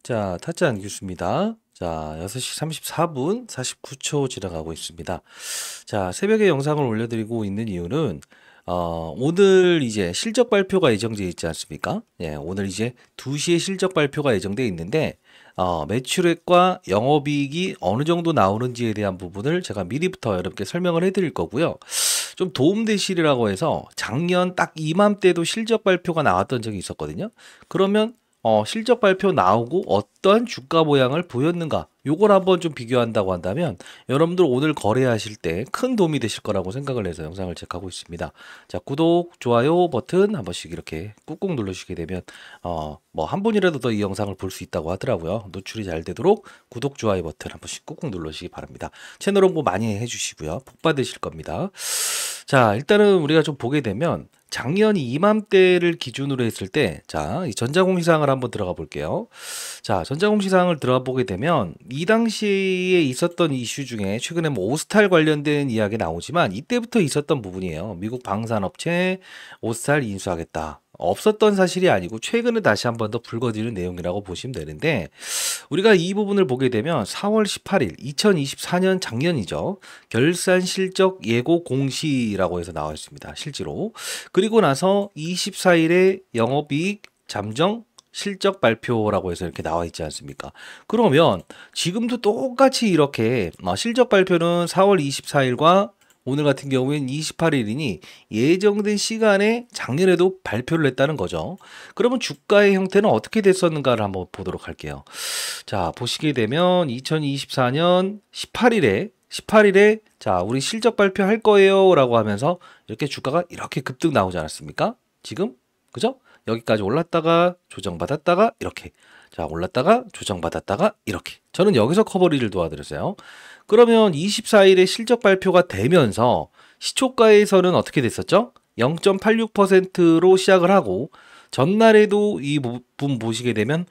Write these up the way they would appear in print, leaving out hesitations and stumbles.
자, 타짜 안규수입니다. 자, 6시 34분 49초 지나가고 있습니다. 자, 새벽에 영상을 올려드리고 있는 이유는, 오늘 이제 실적 발표가 예정되어 있지 않습니까? 예, 오늘 이제 2시에 실적 발표가 예정되어 있는데, 매출액과 영업이익이 어느 정도 나오는지에 대한 부분을 제가 미리부터 여러분께 설명을 해드릴 거고요. 좀 도움되시리라고 해서 작년 딱 이맘때도 실적 발표가 나왔던 적이 있었거든요. 그러면 실적 발표 나오고 어떠한 주가 모양을 보였는가 요걸 한번 좀 비교한다고 한다면 여러분들 오늘 거래하실 때 큰 도움이 되실 거라고 생각을 해서 영상을 제작하고 있습니다. 자, 구독, 좋아요 버튼 한 번씩 이렇게 꾹꾹 눌러주시게 되면 뭐 한 분이라도 더 이 영상을 볼 수 있다고 하더라고요. 노출이 잘 되도록 구독, 좋아요 버튼 한 번씩 꾹꾹 눌러주시기 바랍니다. 채널 홍보 많이 해주시고요. 복 받으실 겁니다. 자, 일단은 우리가 좀 보게 되면 작년 이맘때를 기준으로 했을 때, 자, 이 전자공시상을 한번 들어가 볼게요. 자, 전자공시상을 들어가 보게 되면 이 당시에 있었던 이슈 중에 최근에 뭐 오스탈 관련된 이야기 나오지만 이때부터 있었던 부분이에요. 미국 방산업체 오스탈 인수하겠다. 없었던 사실이 아니고 최근에 다시 한번 더 불거지는 내용이라고 보시면 되는데, 우리가 이 부분을 보게 되면 4월 18일 2024년 작년이죠. 결산 실적 예고 공시라고 해서 나와 있습니다. 실제로. 그리고 나서 24일에 영업이익 잠정 실적 발표라고 해서 이렇게 나와 있지 않습니까? 그러면 지금도 똑같이 이렇게 실적 발표는 4월 24일과 오늘 같은 경우에는 28일이니 예정된 시간에 작년에도 발표를 했다는 거죠. 그러면 주가의 형태는 어떻게 됐었는가를 한번 보도록 할게요. 자, 보시게 되면 2024년 18일에 자, 우리 실적 발표할 거예요 라고 하면서 이렇게 주가가 이렇게 급등 나오지 않았습니까? 지금? 그죠? 여기까지 올랐다가 조정받았다가 이렇게, 자, 올랐다가 조정받았다가 이렇게. 저는 여기서 커버리를 도와드렸어요. 그러면 24일에 실적 발표가 되면서 시초가에서는 어떻게 됐었죠? 0.86%로 시작을 하고 전날에도 이 부분 보시게 되면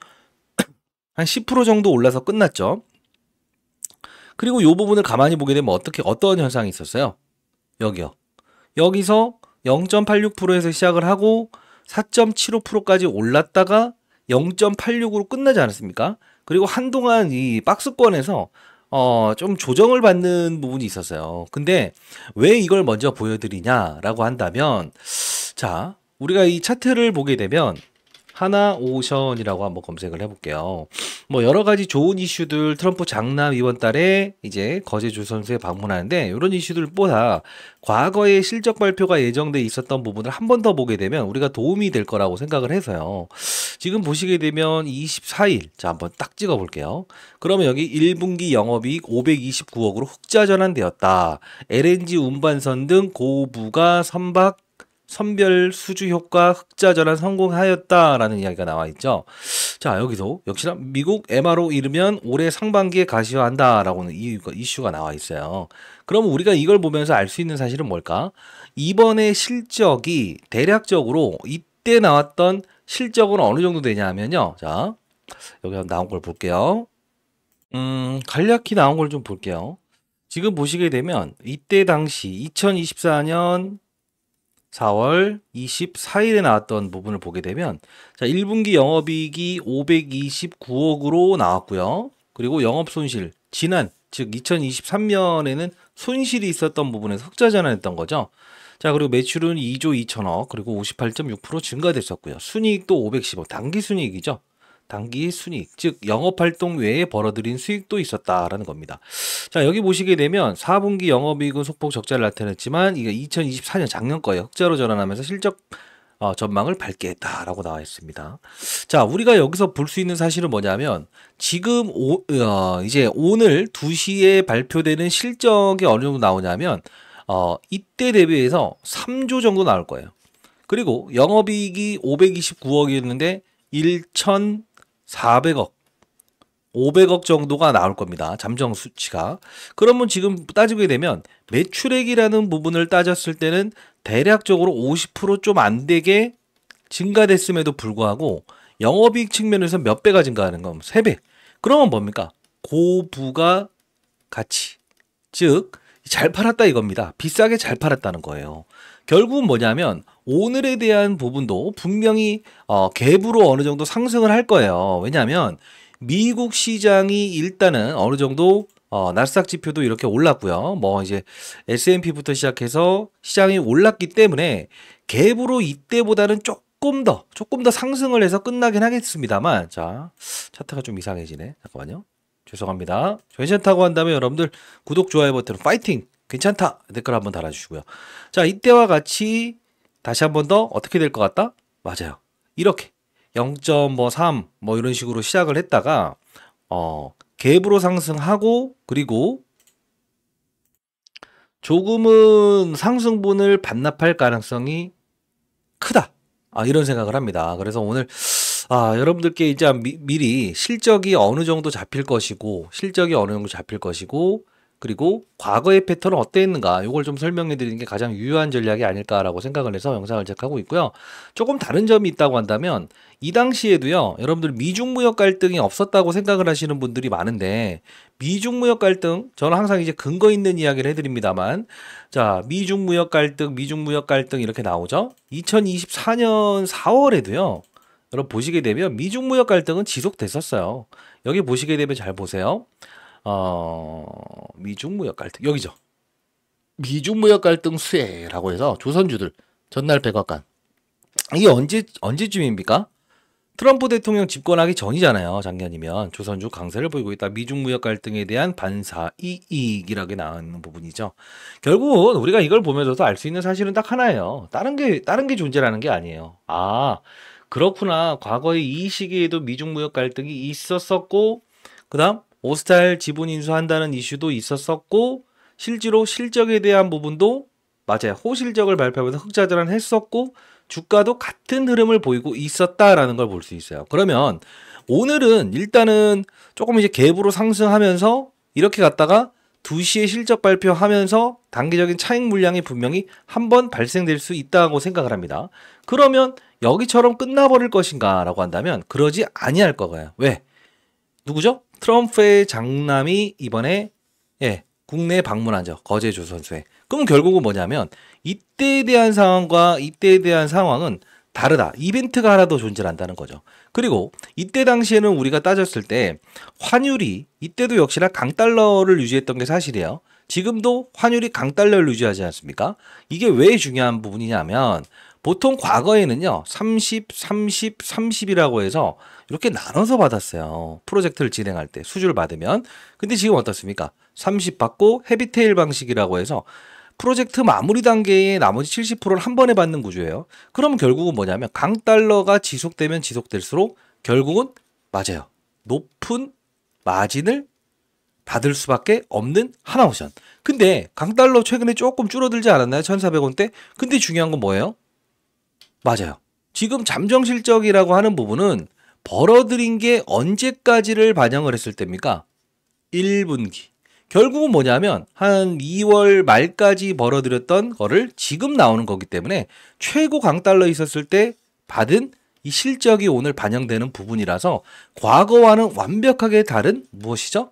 한 10% 정도 올라서 끝났죠. 그리고 이 부분을 가만히 보게 되면 어떤 현상이 있었어요? 여기요. 여기서 0.86%에서 시작을 하고 4.75%까지 올랐다가 0.86으로 끝나지 않았습니까? 그리고 한동안 이 박스권에서 좀 조정을 받는 부분이 있었어요. 근데 왜 이걸 먼저 보여드리냐라고 한다면, 자, 우리가 이 차트를 보게 되면 하나오션이라고 한번 검색을 해볼게요. 뭐 여러 가지 좋은 이슈들, 트럼프 장남 이번 달에 이제 거제조선소에 방문하는데 이런 이슈들보다 과거에 실적 발표가 예정돼 있었던 부분을 한 번 더 보게 되면 우리가 도움이 될 거라고 생각을 해서요. 지금 보시게 되면 24일, 자, 한번 딱 찍어 볼게요. 그러면 여기 1분기 영업이익 529억으로 흑자 전환되었다. LNG 운반선 등 고부가 선별 수주 효과 흑자 전환 성공하였다라는 이야기가 나와 있죠. 자, 여기도 역시나 미국 MRO 이르면 올해 상반기에 가시화한다라고는 이슈가 나와 있어요. 그럼 우리가 이걸 보면서 알 수 있는 사실은 뭘까? 이번에 실적이 대략적으로 이때 나왔던 실적은 어느 정도 되냐 하면요. 자, 여기 나온 걸 볼게요. 간략히 나온 걸 좀 볼게요. 지금 보시게 되면 이때 당시 2024년 4월 24일에 나왔던 부분을 보게 되면, 자, 1분기 영업이익이 529억으로 나왔고요. 그리고 영업손실, 즉 2023년에는 손실이 있었던 부분에서 흑자 전환했던 거죠. 자, 그리고 매출은 2조 2천억, 그리고 58.6% 증가됐었고요. 순이익도 510억, 당기 순이익이죠. 단기 순이익, 즉 영업활동 외에 벌어들인 수익도 있었다라는 겁니다. 자, 여기 보시게 되면 4분기 영업이익은 소폭 적자를 나타냈지만 이게 2024년 작년 거에 흑자로 전환하면서 실적 전망을 밝게 했다라고 나와 있습니다. 자, 우리가 여기서 볼 수 있는 사실은 뭐냐면 지금 이제 오늘 2시에 발표되는 실적이 어느 정도 나오냐면 이때 대비해서 3조 정도 나올 거예요. 그리고 영업이익이 529억이었는데 1,400억, 500억 정도가 나올 겁니다. 잠정 수치가. 그러면 지금 따지게 되면 매출액이라는 부분을 따졌을 때는 대략적으로 50% 좀 안 되게 증가됐음에도 불구하고 영업이익 측면에서 몇 배가 증가하는 건 3배. 그러면 뭡니까? 고부가 가치. 즉, 잘 팔았다 이겁니다. 비싸게 잘 팔았다는 거예요. 결국은 뭐냐면 오늘에 대한 부분도 분명히 갭으로 어느 정도 상승을 할 거예요. 왜냐하면 미국 시장이 일단은 어느 정도 나스닥 지표도 이렇게 올랐고요. 뭐 이제 S&P부터 시작해서 시장이 올랐기 때문에 갭으로 이때보다는 조금 더 상승을 해서 끝나긴 하겠습니다만, 자, 차트가 좀 이상해지네. 잠깐만요. 죄송합니다. 괜찮다고 한다면 여러분들 구독, 좋아요 버튼 파이팅! 괜찮다! 댓글 한번 달아주시고요. 자, 이때와 같이 다시 한번 더 어떻게 될 것 같다? 맞아요. 이렇게 0.3 뭐 이런 식으로 시작을 했다가 갭으로 상승하고 그리고 조금은 상승분을 반납할 가능성이 크다. 이런 생각을 합니다. 그래서 오늘 여러분들께 이제 미리 실적이 어느 정도 잡힐 것이고 그리고 과거의 패턴은 어땠는가 이걸 좀 설명해 드리는 게 가장 유효한 전략이 아닐까라고 생각을 해서 영상을 제작하고 있고요. 조금 다른 점이 있다고 한다면 이 당시에도요. 여러분들 미중 무역 갈등이 없었다고 생각을 하시는 분들이 많은데 미중 무역 갈등 저는 항상 이제 근거 있는 이야기를 해드립니다만 자 미중 무역 갈등 이렇게 나오죠. 2024년 4월에도요. 여러분 보시게 되면 미중 무역 갈등은 지속됐었어요. 여기 보시게 되면 잘 보세요. 미중 무역 갈등 여기죠. 미중 무역 갈등 수혜라고 해서 조선주들 전날 백악관 이게 언제쯤입니까? 트럼프 대통령 집권하기 전이잖아요. 작년이면 조선주 강세를 보이고 있다. 미중 무역 갈등에 대한 반사 이익이라고 나오는 부분이죠. 결국은 우리가 이걸 보면서도 알 수 있는 사실은 딱 하나예요. 다른 게 존재라는 게 아니에요. 그렇구나. 과거에 이 시기에도 미중 무역 갈등이 있었었고 그다음 오스탈 지분 인수한다는 이슈도 있었었고 실제로 실적에 대한 부분도 맞아요. 호실적을 발표하면서 흑자전환 했었고 주가도 같은 흐름을 보이고 있었다라는 걸 볼 수 있어요. 그러면 오늘은 일단은 조금 이제 갭으로 상승하면서 이렇게 갔다가 2시에 실적 발표하면서 단기적인 차익 물량이 분명히 한번 발생될 수 있다고 생각을 합니다. 그러면 여기처럼 끝나버릴 것인가 라고 한다면 그러지 아니할 거예요. 왜? 누구죠? 트럼프의 장남이 이번에 국내에 방문하죠. 거제 조선소에. 그럼 결국은 뭐냐면 이때에 대한 상황과 이때에 대한 상황은 다르다. 이벤트가 하나 더 존재한다는 거죠. 그리고 이때 당시에는 우리가 따졌을 때 환율이 이때도 역시나 강달러를 유지했던 게 사실이에요. 지금도 환율이 강달러를 유지하지 않습니까? 이게 왜 중요한 부분이냐면 보통 과거에는요. 30, 30, 30이라고 해서 이렇게 나눠서 받았어요. 프로젝트를 진행할 때 수주를 받으면. 근데 지금 어떻습니까? 30 받고 헤비테일 방식이라고 해서 프로젝트 마무리 단계에 나머지 70%를 한 번에 받는 구조예요. 그럼 결국은 뭐냐면 강달러가 지속되면 지속될수록 결국은 맞아요. 높은 마진을 받을 수밖에 없는 하나옵션. 근데 강달러 최근에 조금 줄어들지 않았나요? 1,400원대? 근데 중요한 건 뭐예요? 맞아요. 지금 잠정 실적이라고 하는 부분은 벌어들인 게 언제까지를 반영을 했을 때입니까? 1분기. 결국은 뭐냐면 한 2월 말까지 벌어들였던 거를 지금 나오는 거기 때문에 최고 강달러 있었을 때 받은 이 실적이 오늘 반영되는 부분이라서 과거와는 완벽하게 다른 무엇이죠?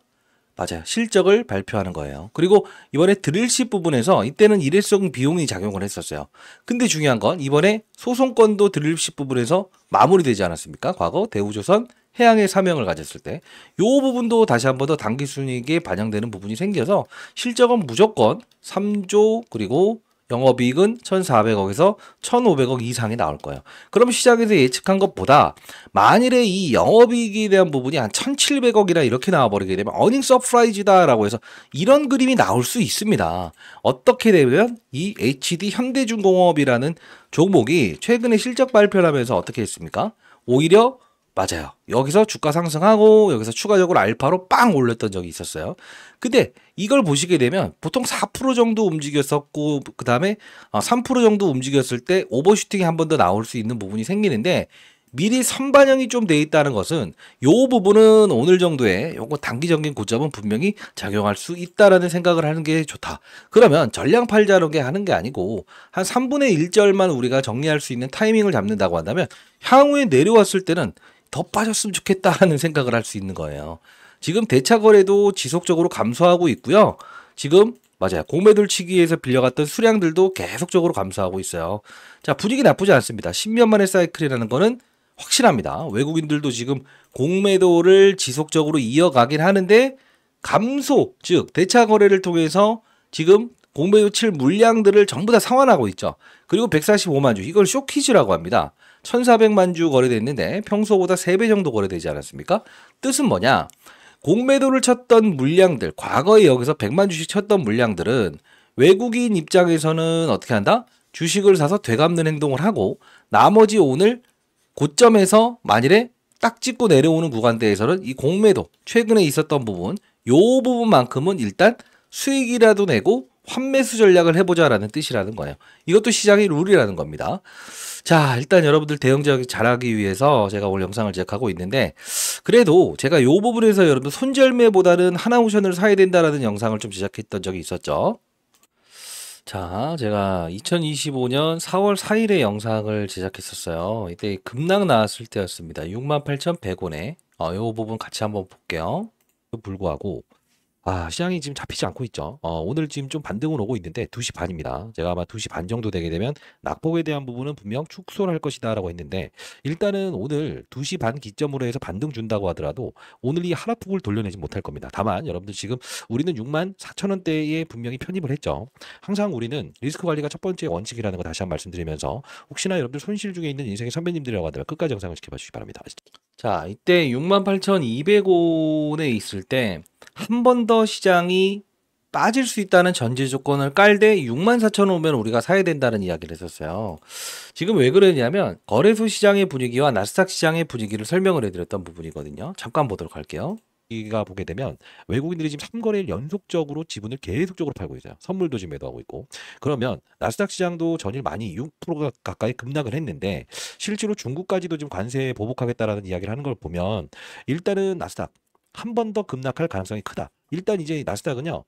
맞아요. 실적을 발표하는 거예요. 그리고 이번에 드릴십 부분에서 이때는 일회성 비용이 작용을 했었어요. 근데 중요한 건 이번에 소송건도 드릴십 부분에서 마무리되지 않았습니까? 과거 대우조선 해양의 사명을 가졌을 때 이 부분도 다시 한 번 더 당기순이익에 반영되는 부분이 생겨서 실적은 무조건 3조 그리고 영업이익은 1,400억에서 1,500억 이상이 나올 거예요. 그럼 시장에서 예측한 것보다 만일에 이 영업이익에 대한 부분이 한 1,700억이나 이렇게 나와버리게 되면 어닝 서프라이즈다라고 해서 이런 그림이 나올 수 있습니다. 어떻게 되면 이 HD 현대중공업이라는 종목이 최근에 실적 발표를 하면서 어떻게 했습니까? 오히려 맞아요. 여기서 주가 상승하고 여기서 추가적으로 알파로 빵 올렸던 적이 있었어요. 근데 이걸 보시게 되면 보통 4% 정도 움직였었고 그 다음에 3% 정도 움직였을 때 오버슈팅이 한 번 더 나올 수 있는 부분이 생기는데 미리 선반영이 좀 돼 있다는 것은 요 부분은 오늘 정도의 요거 단기적인 고점은 분명히 작용할 수 있다라는 생각을 하는 게 좋다. 그러면 전량 팔자로 하는 게 아니고 한 3분의 1절만 우리가 정리할 수 있는 타이밍을 잡는다고 한다면 향후에 내려왔을 때는 더 빠졌으면 좋겠다라는 생각을 할 수 있는 거예요. 지금 대차 거래도 지속적으로 감소하고 있고요. 지금 맞아요. 공매도를 치기 위해서 빌려갔던 수량들도 계속적으로 감소하고 있어요. 자, 분위기 나쁘지 않습니다. 10년 만의 사이클이라는 거는 확실합니다. 외국인들도 지금 공매도를 지속적으로 이어가긴 하는데 감소, 즉 대차 거래를 통해서 지금 공매도 칠 물량들을 전부 다 상환하고 있죠. 그리고 145만 주, 이걸 쇼키즈라고 합니다. 1,400만 주 거래됐는데 평소보다 3배 정도 거래되지 않았습니까? 뜻은 뭐냐? 공매도를 쳤던 물량들, 과거에 여기서 100만 주씩 쳤던 물량들은 외국인 입장에서는 어떻게 한다? 주식을 사서 되갚는 행동을 하고 나머지 오늘 고점에서 만일에 딱 찍고 내려오는 구간대에서는 이 공매도 최근에 있었던 부분 요 부분만큼은 일단 수익이라도 내고 환매수 전략을 해보자라는 뜻이라는 거예요. 이것도 시장의 룰이라는 겁니다. 자, 일단 여러분들 대응적이 잘하기 위해서 제가 오늘 영상을 제작하고 있는데 그래도 제가 요 부분에서 여러분들 손절매보다는 하나오션을 사야 된다라는 영상을 좀 제작했던 적이 있었죠. 자, 제가 2025년 4월 4일에 영상을 제작했었어요. 이때 급락 나왔을 때였습니다. 68,100원에 요 부분 같이 한번 볼게요. 불구하고 시장이 지금 잡히지 않고 있죠. 오늘 지금 좀 반등은 오고 있는데 2시 반입니다. 제가 아마 2시 반 정도 되게 되면 낙폭에 대한 부분은 분명 축소를 할 것이다라고 했는데 일단은 오늘 2시 반 기점으로 해서 반등 준다고 하더라도 오늘 이 하락폭을 돌려내지 못할 겁니다. 다만 여러분들 지금 우리는 64,000원대에 분명히 편입을 했죠. 항상 우리는 리스크 관리가 첫 번째 원칙이라는 거 다시 한번 말씀드리면서 혹시나 여러분들 손실 중에 있는 인생의 선배님들이라고 하더라도 끝까지 영상을 지켜봐 주시기 바랍니다. 자, 이때 68,200원에 있을 때 한 번 더 시장이 빠질 수 있다는 전제 조건을 깔되 64,000원 오면 우리가 사야 된다는 이야기를 했었어요. 지금 왜 그러냐면 거래소 시장의 분위기와 나스닥 시장의 분위기를 설명을 해드렸던 부분이거든요. 잠깐 보도록 할게요. 이가 보게 되면 외국인들이 지금 3거래일 연속적으로 지분을 계속적으로 팔고 있어요. 선물도 지금 매도하고 있고. 그러면 나스닥 시장도 전일 많이 6% 가까이 급락을 했는데 실제로 중국까지도 지금 관세 보복하겠다라는 이야기를 하는 걸 보면 일단은 나스닥 한 번 더 급락할 가능성이 크다. 일단 이제 나스닥은요.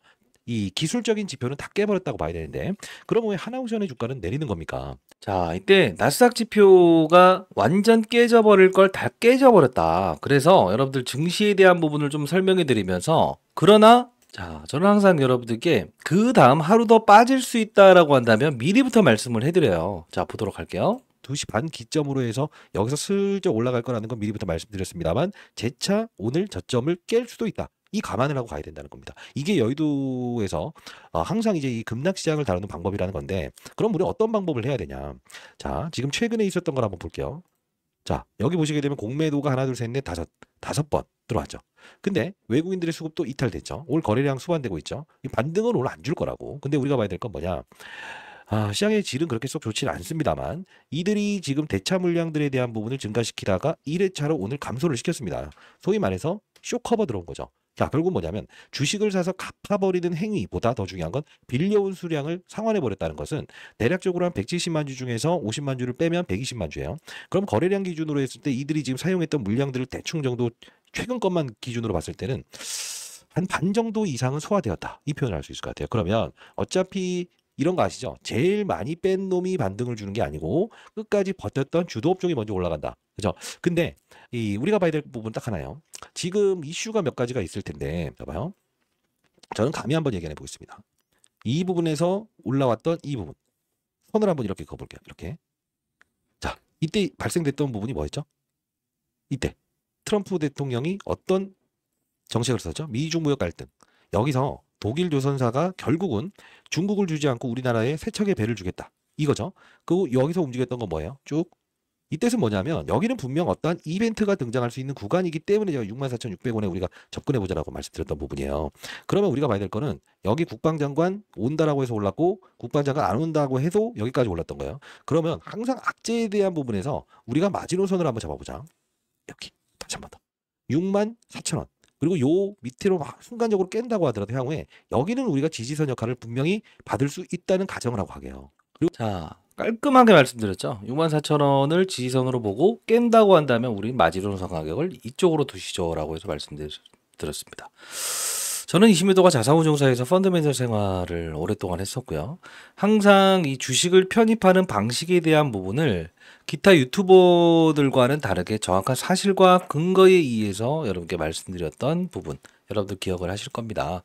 이 기술적인 지표는 다 깨버렸다고 봐야 되는데 그러면 왜 하나옵션의 주가는 내리는 겁니까? 자, 이때 나스닥 지표가 완전 깨져버릴 걸 다 깨져버렸다. 그래서 여러분들 증시에 대한 부분을 좀 설명해 드리면서 그러나 자, 저는 항상 여러분들께 그 다음 하루 더 빠질 수 있다라고 한다면 미리부터 말씀을 해드려요. 자, 보도록 할게요. 2시 반 기점으로 해서 여기서 슬쩍 올라갈 거라는 건 미리부터 말씀드렸습니다만 재차 오늘 저점을 깰 수도 있다. 이 감안을 하고 가야 된다는 겁니다. 이게 여의도에서 항상 이제 이 급락 시장을 다루는 방법이라는 건데 그럼 우리 어떤 방법을 해야 되냐. 자, 지금 최근에 있었던 걸 한번 볼게요. 자, 여기 보시게 되면 공매도가 하나, 둘, 셋, 넷, 다섯 번 들어왔죠. 근데 외국인들의 수급도 이탈됐죠. 오늘 거래량 수반되고 있죠. 이 반등은 오늘 안 줄 거라고. 근데 우리가 봐야 될 건 뭐냐. 시장의 질은 그렇게 쏙 좋지는 않습니다만 이들이 지금 대차 물량들에 대한 부분을 증가시키다가 1회차로 오늘 감소를 시켰습니다. 소위 말해서 쇼커버 들어온 거죠. 자, 결국 뭐냐면 주식을 사서 갚아버리는 행위보다 더 중요한 건 빌려온 수량을 상환해버렸다는 것은 대략적으로 한 170만 주 중에서 50만 주를 빼면 120만 주예요. 그럼 거래량 기준으로 했을 때 이들이 지금 사용했던 물량들을 대충 정도 최근 것만 기준으로 봤을 때는 한 반 정도 이상은 소화되었다. 이 표현을 할 수 있을 것 같아요. 그러면 어차피 이런 거 아시죠? 제일 많이 뺀 놈이 반등을 주는 게 아니고 끝까지 버텼던 주도 업종이 먼저 올라간다. 그죠? 근데 우리가 봐야 될 부분은 딱 하나요. 지금 이슈가 몇 가지가 있을 텐데 봐봐요. 저는 감히 한번 얘기해 보겠습니다. 이 부분에서 올라왔던 이 부분. 선을 한번 이렇게 그어볼게요. 이렇게. 자, 이때 발생됐던 부분이 뭐였죠? 이때 트럼프 대통령이 어떤 정책을 썼죠? 미중 무역 갈등. 여기서 독일 조선사가 결국은 중국을 주지 않고 우리나라에 세척의 배를 주겠다. 이거죠. 그 여기서 움직였던 건 뭐예요? 쭉. 이때는 뭐냐면 여기는 분명 어떠한 이벤트가 등장할 수 있는 구간이기 때문에 제가 64,600원에 우리가 접근해보자라고 말씀드렸던 부분이에요. 그러면 우리가 봐야 될 거는 여기 국방장관 온다라고 해서 올랐고 국방장관 안 온다고 해도 여기까지 올랐던 거예요. 그러면 항상 악재에 대한 부분에서 우리가 마지노선을 한번 잡아보자. 여기 다시 한 번 더. 64,000원. 그리고 요 밑으로 막 순간적으로 깬다고 하더라도 향후에 여기는 우리가 지지선 역할을 분명히 받을 수 있다는 가정을 하고 하게요. 그리고 자, 깔끔하게 말씀드렸죠. 64,000원을 지지선으로 보고 깬다고 한다면 우리 마지노선 가격을 이쪽으로 두시죠라고 해서 말씀드렸습니다. 저는 20여 도가 자산운용사에서 펀드매니저 생활을 오랫동안 했었고요. 항상 이 주식을 편입하는 방식에 대한 부분을 기타 유튜버들과는 다르게 정확한 사실과 근거에 의해서 여러분께 말씀드렸던 부분, 여러분들 기억을 하실 겁니다.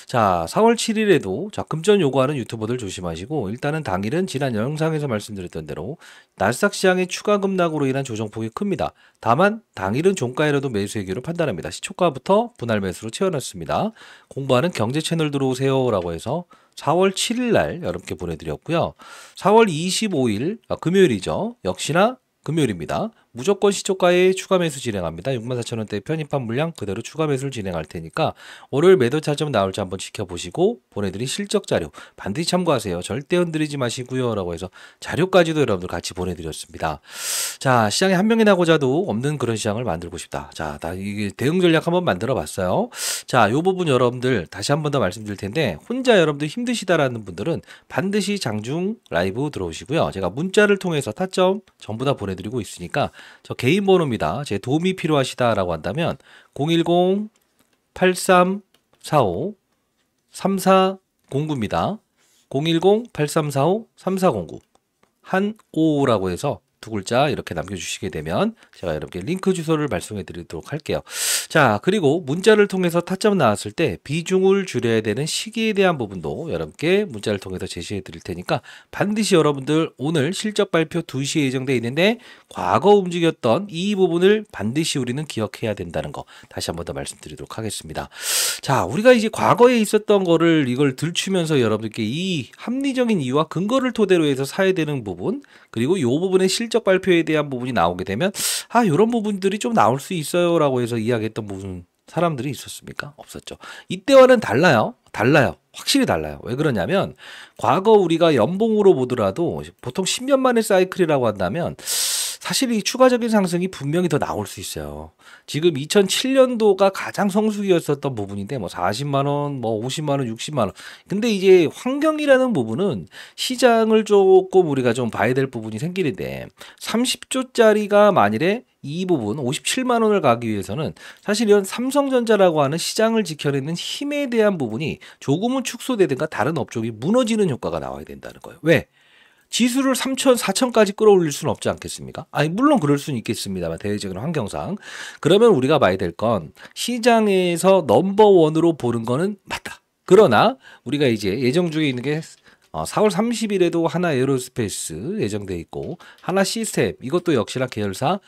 자, 4월 7일에도 자, 금전 요구하는 유튜버들 조심하시고, 일단은 당일은 지난 영상에서 말씀드렸던 대로 나스닥 시장의 추가 급락으로 인한 조정폭이 큽니다. 다만 당일은 종가에라도 매수이기로 판단합니다. 시초가부터 분할 매수로 채워놨습니다. 공부하는 경제 채널 들어오세요라고 해서 4월 7일 날 여러분께 보내드렸고요. 4월 25일 금요일이죠. 역시나 금요일입니다. 무조건 시초가에 추가 매수 진행합니다. 64,000원대 편입한 물량 그대로 추가 매수를 진행할 테니까 월요일 매도 차점 나올지 한번 지켜보시고 보내드린 실적 자료 반드시 참고하세요. 절대 흔들리지 마시고요. 라고 해서 자료까지도 여러분들 같이 보내드렸습니다. 자, 시장에 한 명이 나고자도 없는 그런 시장을 만들고 싶다. 자, 나 이게 대응 전략 한번 만들어 봤어요. 자, 요 부분 여러분들 다시 한 번 더 말씀드릴 텐데 혼자 여러분들 힘드시다라는 분들은 반드시 장중 라이브 들어오시고요. 제가 문자를 통해서 타점 전부 다 보내드리고 있으니까 저 개인 번호입니다. 제 도움이 필요하시다라고 한다면 010-8345-3409입니다. 010-8345-3409 한오라고 해서 두 글자 이렇게 남겨주시게 되면 제가 여러분께 링크 주소를 발송해 드리도록 할게요. 자, 그리고 문자를 통해서 타점 나왔을 때 비중을 줄여야 되는 시기에 대한 부분도 여러분께 문자를 통해서 제시해 드릴 테니까 반드시 여러분들 오늘 실적 발표 2시에 예정되어 있는데 과거 움직였던 이 부분을 반드시 우리는 기억해야 된다는 거 다시 한 번 더 말씀드리도록 하겠습니다. 자, 우리가 이제 과거에 있었던 거를 이걸 들추면서 여러분들께 이 합리적인 이유와 근거를 토대로 해서 사야 되는 부분 그리고 이 부분의 실적 발표에 대한 부분이 나오게 되면 이런 부분들이 좀 나올 수 있어요 라고 해서 이야기했던 부분 사람들이 있었습니까? 없었죠. 이때와는 달라요. 확실히 달라요. 왜 그러냐면 과거 우리가 연봉으로 보더라도 보통 10년 만의 사이클이라고 한다면 사실 이 추가적인 상승이 분명히 더 나올 수 있어요. 지금 2007년도가 가장 성수기였었던 부분인데 뭐 40만 원, 뭐 50만 원, 60만 원. 근데 이제 환경이라는 부분은 시장을 조금 우리가 좀 봐야 될 부분이 생기는데 30조짜리가 만일에 이 부분 57만 원을 가기 위해서는 사실 이런 삼성전자라고 하는 시장을 지켜내는 힘에 대한 부분이 조금은 축소되든가 다른 업종이 무너지는 효과가 나와야 된다는 거예요. 왜? 지수를 3천, 4천까지 끌어올릴 수는 없지 않겠습니까? 아니, 물론 그럴 수는 있겠습니다만, 대외적인 환경상. 그러면 우리가 봐야 될 건 시장에서 넘버원으로 보는 거는 맞다. 그러나 우리가 이제 예정 중에 있는 게 4월 30일에도 하나 에어로스페이스 예정돼 있고 하나 시스템 이것도 역시나 계열사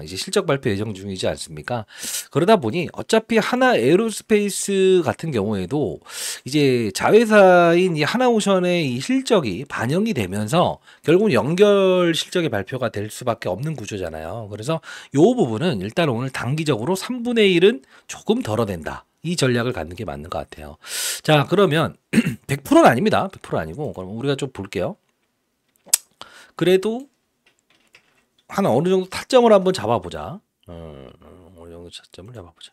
이제 실적 발표 예정 중이지 않습니까? 그러다 보니 어차피 하나 에어로스페이스 같은 경우에도 이제 자회사인 이 하나오션의 이 실적이 반영이 되면서 결국 연결 실적의 발표가 될 수밖에 없는 구조잖아요. 그래서 이 부분은 일단 오늘 단기적으로 3분의 1은 조금 덜어낸다. 이 전략을 갖는 게 맞는 것 같아요. 자, 그러면 100%는 아닙니다. 100% 아니고 그럼 우리가 좀 볼게요. 그래도 한 어느 정도 타점을 한번 잡아보자. 어느 정도 타점을 잡아보자.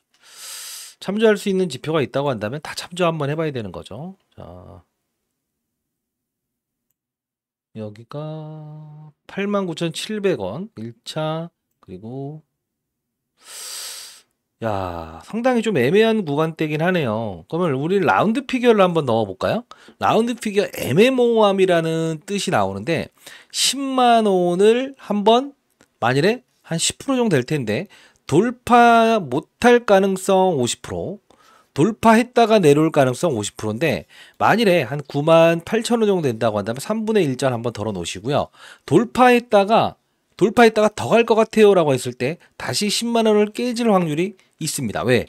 참조할 수 있는 지표가 있다고 한다면 다 참조 한번 해봐야 되는 거죠. 자, 여기가 89,700원 1차 그리고 야, 상당히 좀 애매한 구간대긴 하네요. 그러면 우리 라운드 피겨를 한번 넣어볼까요? 라운드 피겨 애매모호함이라는 뜻이 나오는데 10만 원을 한번 만일에 한 10% 정도 될 텐데 돌파 못할 가능성 50%, 돌파했다가 내려올 가능성 50%인데 만일에 한 98,000원 정도 된다고 한다면 3분의 1전 한번 덜어 놓으시고요. 돌파했다가 더 갈 것 같아요 라고 했을 때 다시 10만 원을 깨질 확률이 있습니다. 왜?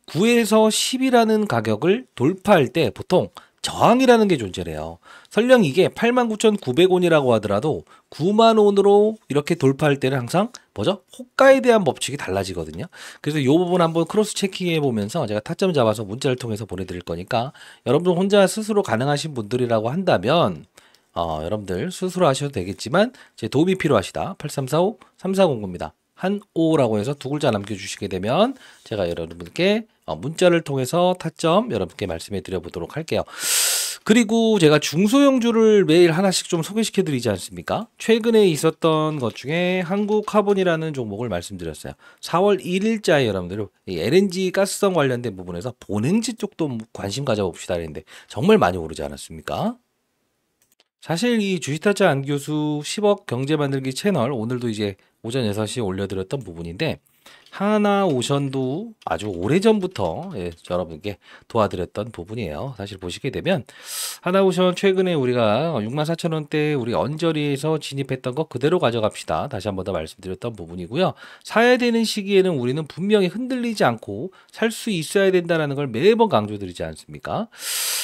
9에서 10이라는 가격을 돌파할 때 보통 저항이라는 게 존재해요. 설령 이게 89,900원이라고 하더라도 9만 원으로 이렇게 돌파할 때는 항상 뭐죠? 호가에 대한 법칙이 달라지거든요. 그래서 이 부분 한번 크로스 체킹해 보면서 제가 타점 잡아서 문자를 통해서 보내드릴 거니까 여러분 혼자 스스로 가능하신 분들이라고 한다면 여러분들 스스로 하셔도 되겠지만 제 도움이 필요하시다. 8345-3409입니다. 한오라고 해서 두 글자 남겨주시게 되면 제가 여러분께 문자를 통해서 타점 여러분께 말씀해 드려보도록 할게요. 그리고 제가 중소형주를 매일 하나씩 좀 소개시켜 드리지 않습니까? 최근에 있었던 것 중에 한국카본이라는 종목을 말씀드렸어요. 4월 1일자에 여러분들 이 LNG 가스성 관련된 부분에서 본행지 쪽도 관심 가져봅시다 했는데 정말 많이 오르지 않았습니까? 사실 이 주식타짜 안 교수 10억 경제 만들기 채널 오늘도 이제 오전 6시에 올려드렸던 부분인데 하나오션도 아주 오래전부터 여러분께 도와드렸던 부분이에요. 사실 보시게 되면 하나오션 최근에 우리가 64,000원대 우리 언저리에서 진입했던 거 그대로 가져갑시다. 다시 한 번 더 말씀드렸던 부분이고요. 사야 되는 시기에는 우리는 분명히 흔들리지 않고 살 수 있어야 된다는 걸 매번 강조드리지 않습니까?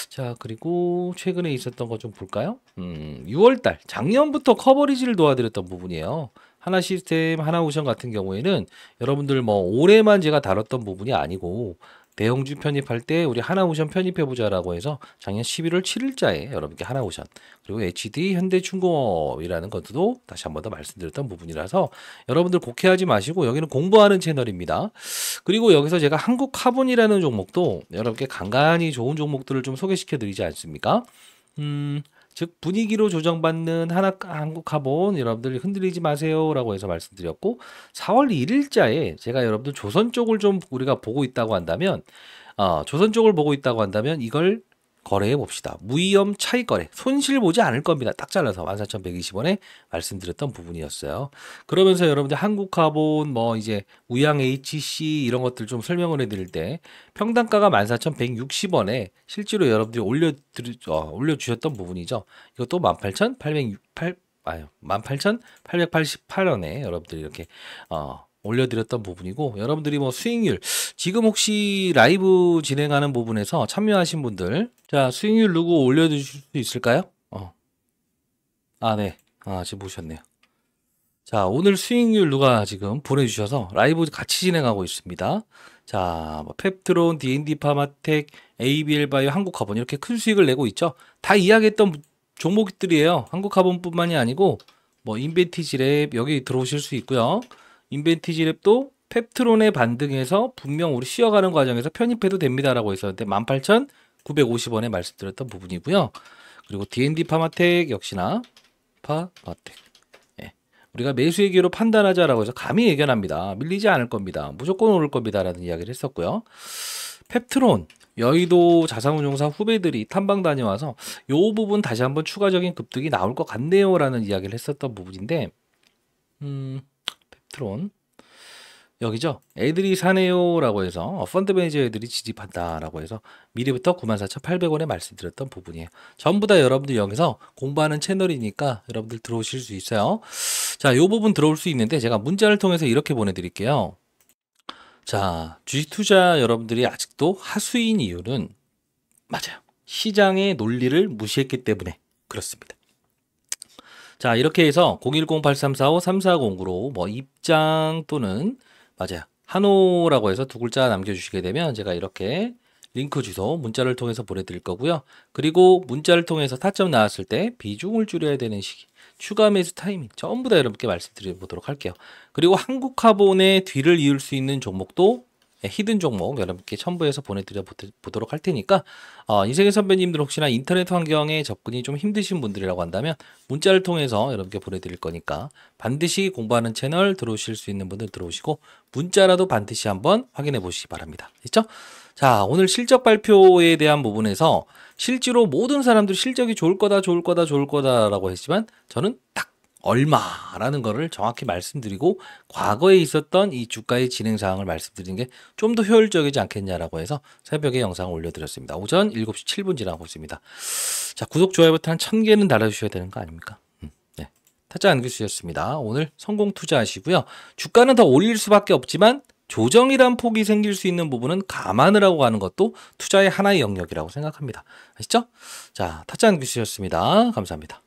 자, 그리고 최근에 있었던 거 좀 볼까요? 6월달 작년부터 커버리지를 도와드렸던 부분이에요. 하나 시스템, 하나오션 같은 경우에는 여러분들 뭐 올해만 제가 다뤘던 부분이 아니고 대형주 편입할 때 우리 하나오션 편입해보자라고 해서 작년 11월 7일자에 여러분께 하나오션 그리고 HD 현대중공업이라는 것도 다시 한 번 더 말씀드렸던 부분이라서 여러분들 곡해하지 마시고 여기는 공부하는 채널입니다. 그리고 여기서 제가 한국카본이라는 종목도 여러분께 간간히 좋은 종목들을 좀 소개시켜 드리지 않습니까? 즉 분위기로 조정받는 한국카본 여러분들 흔들리지 마세요라고 해서 말씀드렸고 4월 1일자에 제가 여러분들 조선 쪽을 좀 우리가 보고 있다고 한다면 조선 쪽을 보고 있다고 한다면 이걸 거래해 봅시다. 무위험 차익 거래. 손실 보지 않을 겁니다. 딱 잘라서 14,120원에 말씀드렸던 부분이었어요. 그러면서 여러분들 한국카본 뭐 이제 우양 HC 이런 것들 좀 설명을 해드릴 때 평단가가 14,160원에 실제로 여러분들이 올려주셨던 부분이죠. 이것도 18,888원에 여러분들이 이렇게 올려드렸던 부분이고 여러분들이 뭐 수익률 지금 혹시 라이브 진행하는 부분에서 참여하신 분들 자 수익률 누구 올려주실 수 있을까요? 네. 지금 보셨네요. 자 오늘 수익률 누가 지금 보내주셔서 라이브 같이 진행하고 있습니다. 자 뭐 펩트론, D&D 파마텍, ABL바이오, 한국카본 이렇게 큰 수익을 내고 있죠. 다 이야기했던 종목들이에요. 한국카본뿐만이 아니고 뭐 인벤티지랩 여기 들어오실 수 있고요. 인벤티지랩도 펩트론에 반등해서 분명 우리 쉬어가는 과정에서 편입해도 됩니다라고 했었는데 18,950원에 말씀드렸던 부분이고요. 그리고 D&D 파마텍 역시나 파마텍 우리가 매수의 기회로 판단하자라고 해서 감히 예견합니다. 밀리지 않을 겁니다. 무조건 오를 겁니다라는 이야기를 했었고요. 펩트론 여의도 자산운용사 후배들이 탐방 다녀와서 요 부분 다시 한번 추가적인 급등이 나올 것 같네요라는 이야기를 했었던 부분인데 펩트론 여기죠. 애들이 사네요라고 해서 펀드 매니저 애들이 지집한다라고 해서 미리부터 94,800원에 말씀드렸던 부분이에요. 전부 다 여러분들 여기서 공부하는 채널이니까 여러분들 들어오실 수 있어요. 자, 이 부분 들어올 수 있는데 제가 문자를 통해서 이렇게 보내드릴게요. 자, 주식 투자 여러분들이 아직도 하수인 이유는 맞아요. 시장의 논리를 무시했기 때문에 그렇습니다. 자, 이렇게 해서 010-8345-3409로 뭐 입장 또는 맞아요. 한호라고 해서 두 글자 남겨주시게 되면 제가 이렇게 링크 주소 문자를 통해서 보내드릴 거고요. 그리고 문자를 통해서 타점 나왔을 때 비중을 줄여야 되는 시기, 추가 매수 타이밍 전부 다 여러분께 말씀드려보도록 할게요. 그리고 한국카본의 뒤를 이을 수 있는 종목도 히든 종목 여러분께 첨부해서 보내드려 보도록 할 테니까 인생의 선배님들 혹시나 인터넷 환경에 접근이 좀 힘드신 분들이라고 한다면 문자를 통해서 여러분께 보내드릴 거니까 반드시 공부하는 채널 들어오실 수 있는 분들 들어오시고 문자라도 반드시 한번 확인해 보시기 바랍니다. 됐죠? 자, 오늘 실적 발표에 대한 부분에서 실제로 모든 사람들이 실적이 좋을 거다 라고 했지만 저는 딱 얼마라는 거를 정확히 말씀드리고 과거에 있었던 이 주가의 진행 사항을 말씀드리는 게 좀 더 효율적이지 않겠냐라고 해서 새벽에 영상을 올려드렸습니다. 오전 7시 7분 지나고 있습니다. 자, 구독, 좋아요 버튼 한 1000개는 달아주셔야 되는 거 아닙니까? 네. 타짜 안규수였습니다. 오늘 성공 투자하시고요. 주가는 더 올릴 수밖에 없지만 조정이란 폭이 생길 수 있는 부분은 감안을 하고 가는 것도 투자의 하나의 영역이라고 생각합니다. 아시죠? 자, 타짜 안규수였습니다. 감사합니다.